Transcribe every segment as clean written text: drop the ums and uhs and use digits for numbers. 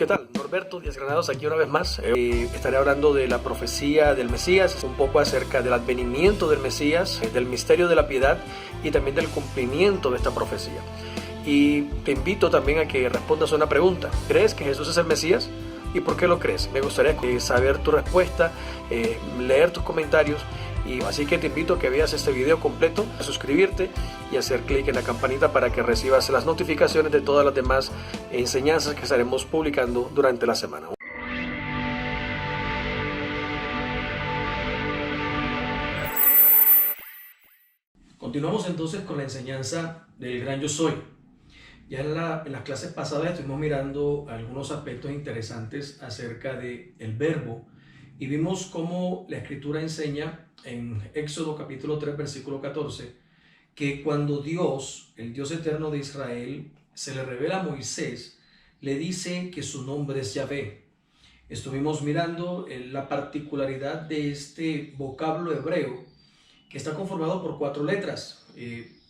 ¿Qué tal? Norberto Díaz Granados aquí una vez más. Estaré hablando de la profecía del Mesías, un poco acerca del advenimiento del Mesías, del misterio de la piedad y también del cumplimiento de esta profecía. Y te invito también a que respondas a una pregunta. ¿Crees que Jesús es el Mesías? ¿Y por qué lo crees? Me gustaría saber tu respuesta, leer tus comentarios. Y así que te invito a que veas este video completo, a suscribirte y hacer clic en la campanita para que recibas las notificaciones de todas las demás enseñanzas que estaremos publicando durante la semana. Continuamos entonces con la enseñanza del gran yo soy. Ya en las clases pasadas estuvimos mirando algunos aspectos interesantes acerca del verbo y vimos cómo la escritura enseña en Éxodo capítulo 3 versículo 14 que cuando Dios, el Dios eterno de Israel, se le revela a Moisés, le dice que su nombre es Yahvé. Estuvimos mirando la particularidad de este vocablo hebreo que está conformado por 4 letras.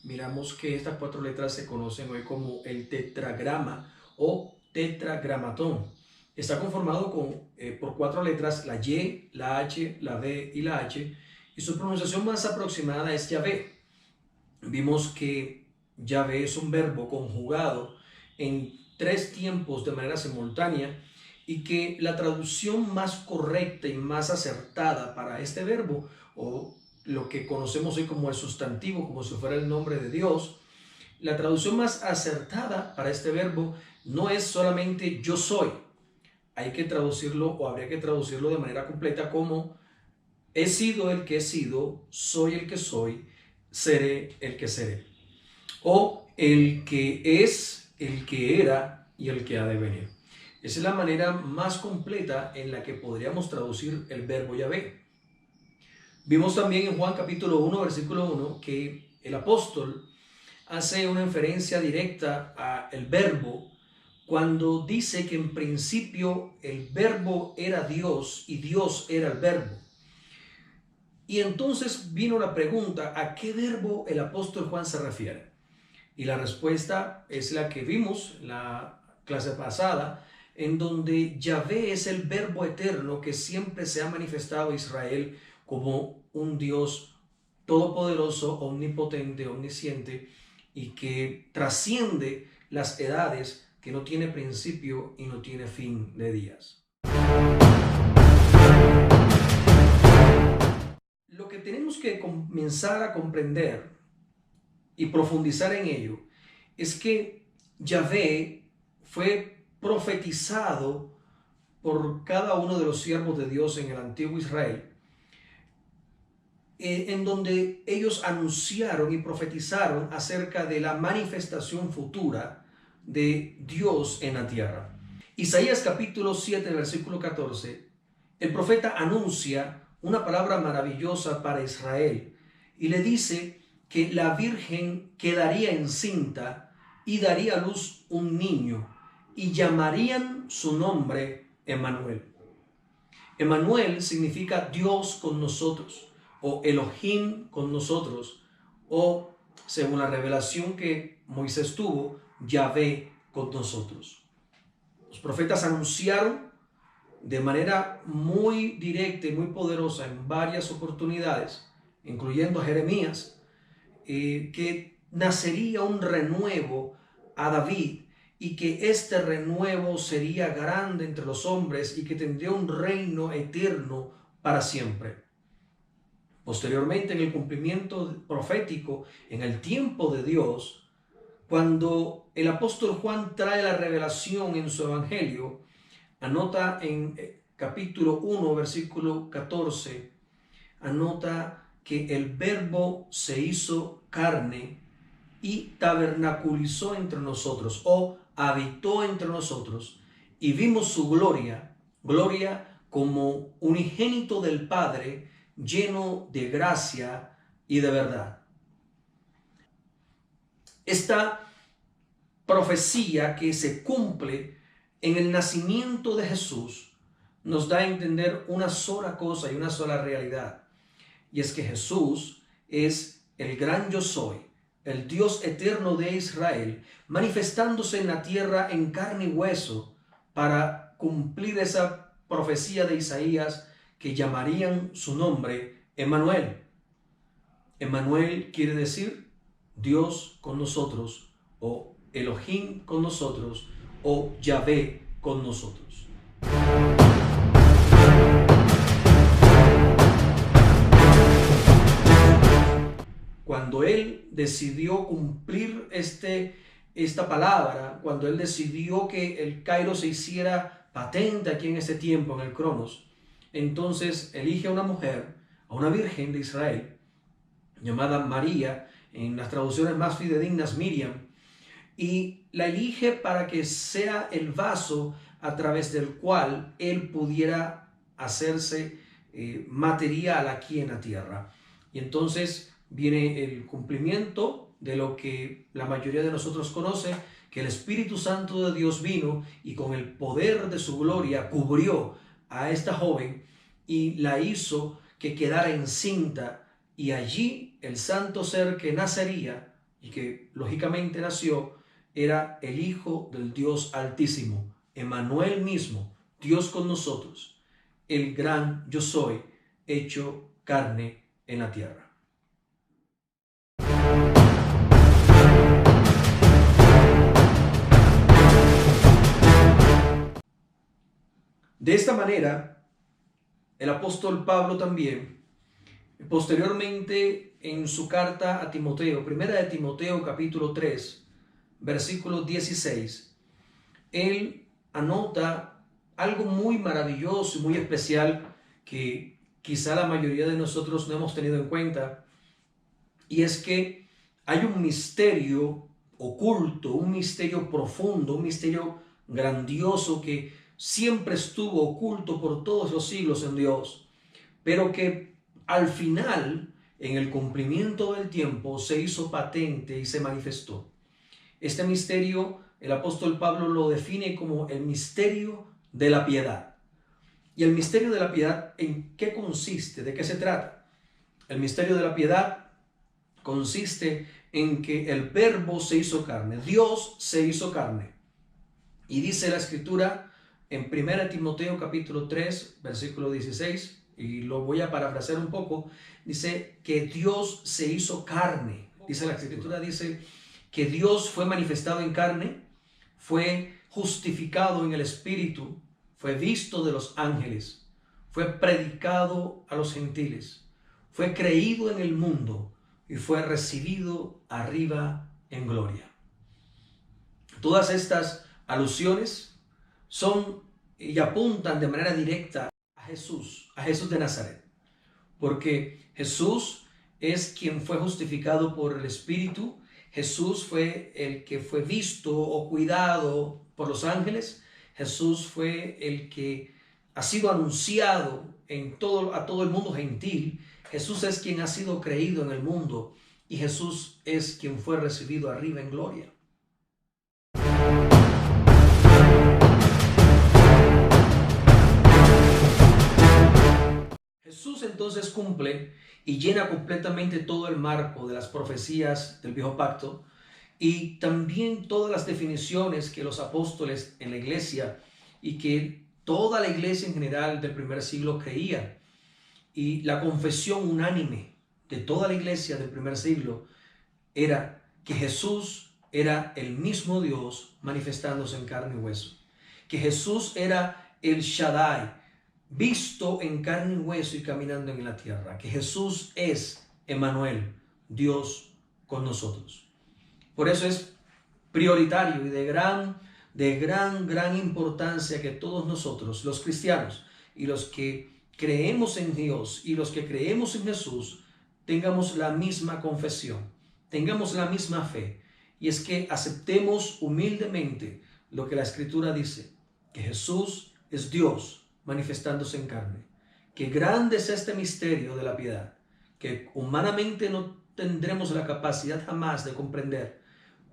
Miramos que estas 4 letras se conocen hoy como el tetragrama o tetragramatón. Está conformado por 4 letras, la Y, la H, la B y la H, y su pronunciación más aproximada es Yahvé. Vimos que Yahvé es un verbo conjugado en 3 tiempos de manera simultánea y que la traducción más correcta y más acertada para este verbo, o lo que conocemos hoy como el sustantivo, como si fuera el nombre de Dios, la traducción más acertada para este verbo no es solamente yo soy. Hay que traducirlo, o habría que traducirlo de manera completa como he sido el que he sido, soy el que soy, seré el que seré. O el que es, el que era y el que ha de venir. Esa es la manera más completa en la que podríamos traducir el verbo Yahvé. Vimos también en Juan capítulo 1, versículo 1, que el apóstol hace una inferencia directa al verbo cuando dice que en principio el verbo era Dios y Dios era el verbo. Y entonces vino la pregunta, ¿a qué verbo el apóstol Juan se refiere? Y la respuesta es la que vimos en la clase pasada, en donde Yahvé es el verbo eterno que siempre se ha manifestado a Israel como un Dios todopoderoso, omnipotente, omnisciente y que trasciende las edades, que no tiene principio y no tiene fin de días. Lo que tenemos que comenzar a comprender y profundizar en ello es que Yahvé fue profetizado por cada uno de los siervos de Dios en el antiguo Israel, en donde ellos anunciaron y profetizaron acerca de la manifestación futura de Dios en la tierra. Isaías capítulo 7 versículo 14, el profeta anuncia una palabra maravillosa para Israel y le dice que la virgen quedaría encinta y daría a luz un niño y llamarían su nombre Emmanuel. Emmanuel significa Dios con nosotros, o Elohim con nosotros, o según la revelación que Moisés tuvo, Yahvé con nosotros. Los profetas anunciaron de manera muy directa y muy poderosa en varias oportunidades, incluyendo a Jeremías, que nacería un renuevo a David y que este renuevo sería grande entre los hombres y que tendría un reino eterno para siempre. Posteriormente, en el cumplimiento profético, en el tiempo de Dios, cuando el apóstol Juan trae la revelación en su evangelio, anota en capítulo 1, versículo 14, anota que el verbo se hizo carne y tabernaculizó entre nosotros, o habitó entre nosotros, y vimos su gloria, gloria como unigénito del Padre, lleno de gracia y de verdad. Esta profecía que se cumple en el nacimiento de Jesús nos da a entender una sola cosa y una sola realidad, y es que Jesús es el gran yo soy, el Dios eterno de Israel, manifestándose en la tierra en carne y hueso para cumplir esa profecía de Isaías que llamarían su nombre Emmanuel. Emmanuel quiere decir Dios con nosotros, o Elohim con nosotros, o Yahvé con nosotros. Cuando él decidió cumplir esta palabra, cuando él decidió que el Kairos se hiciera patente aquí en este tiempo, en el Cronos, entonces elige a una mujer, a una virgen de Israel, llamada María, en las traducciones más fidedignas Miriam, y la elige para que sea el vaso a través del cual él pudiera hacerse material aquí en la tierra. Y entonces viene el cumplimiento de lo que la mayoría de nosotros conoce, que el Espíritu Santo de Dios vino y con el poder de su gloria cubrió a esta joven y la hizo que quedara encinta, y allí el santo ser que nacería y que lógicamente nació era el Hijo del Dios Altísimo, Emmanuel mismo, Dios con nosotros, el gran yo soy, hecho carne en la tierra. De esta manera, el apóstol Pablo también, posteriormente en su carta a Timoteo, primera de Timoteo capítulo 3, versículo 16, él anota algo muy maravilloso y muy especial que quizá la mayoría de nosotros no hemos tenido en cuenta, y es que hay un misterio oculto, un misterio profundo, un misterio grandioso que siempre estuvo oculto por todos los siglos en Dios, pero que al final, en el cumplimiento del tiempo, se hizo patente y se manifestó. Este misterio, el apóstol Pablo lo define como el misterio de la piedad. ¿Y el misterio de la piedad en qué consiste? ¿De qué se trata? El misterio de la piedad consiste en que el Verbo se hizo carne, Dios se hizo carne. Y dice la Escritura en 1 Timoteo capítulo 3, versículo 16, y lo voy a parafrasear un poco, dice que Dios se hizo carne. Dice la Escritura, dice que Dios fue manifestado en carne, fue justificado en el Espíritu, fue visto de los ángeles, fue predicado a los gentiles, fue creído en el mundo y fue recibido arriba en gloria. Todas estas alusiones son y apuntan de manera directa a Jesús de Nazaret, porque Jesús es quien fue justificado por el Espíritu. Jesús fue el que fue visto o cuidado por los ángeles. Jesús fue el que ha sido anunciado a todo el mundo gentil. Jesús es quien ha sido creído en el mundo, y Jesús es quien fue recibido arriba en gloria. Jesús entonces cumple y llena completamente todo el marco de las profecías del Viejo Pacto, y también todas las definiciones que los apóstoles en la iglesia y que toda la iglesia en general del primer siglo creía. Y la confesión unánime de toda la iglesia del primer siglo era que Jesús era el mismo Dios manifestándose en carne y hueso, que Jesús era el Shaddai, visto en carne y hueso y caminando en la tierra, que Jesús es Emmanuel, Dios con nosotros. Por eso es prioritario y de gran importancia que todos nosotros, los cristianos y los que creemos en Dios y los que creemos en Jesús, tengamos la misma confesión, tengamos la misma fe, y es que aceptemos humildemente lo que la Escritura dice, que Jesús es Dios manifestándose en carne, que grande es este misterio de la piedad, que humanamente no tendremos la capacidad jamás de comprender,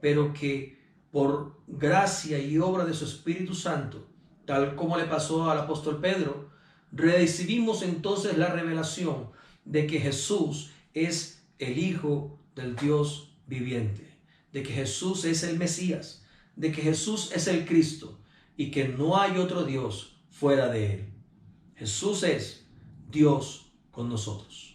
pero que por gracia y obra de su Espíritu Santo, tal como le pasó al apóstol Pedro, recibimos entonces la revelación de que Jesús es el Hijo del Dios viviente, de que Jesús es el Mesías, de que Jesús es el Cristo, y que no hay otro Dios fuera de Él. Jesús es Dios con nosotros.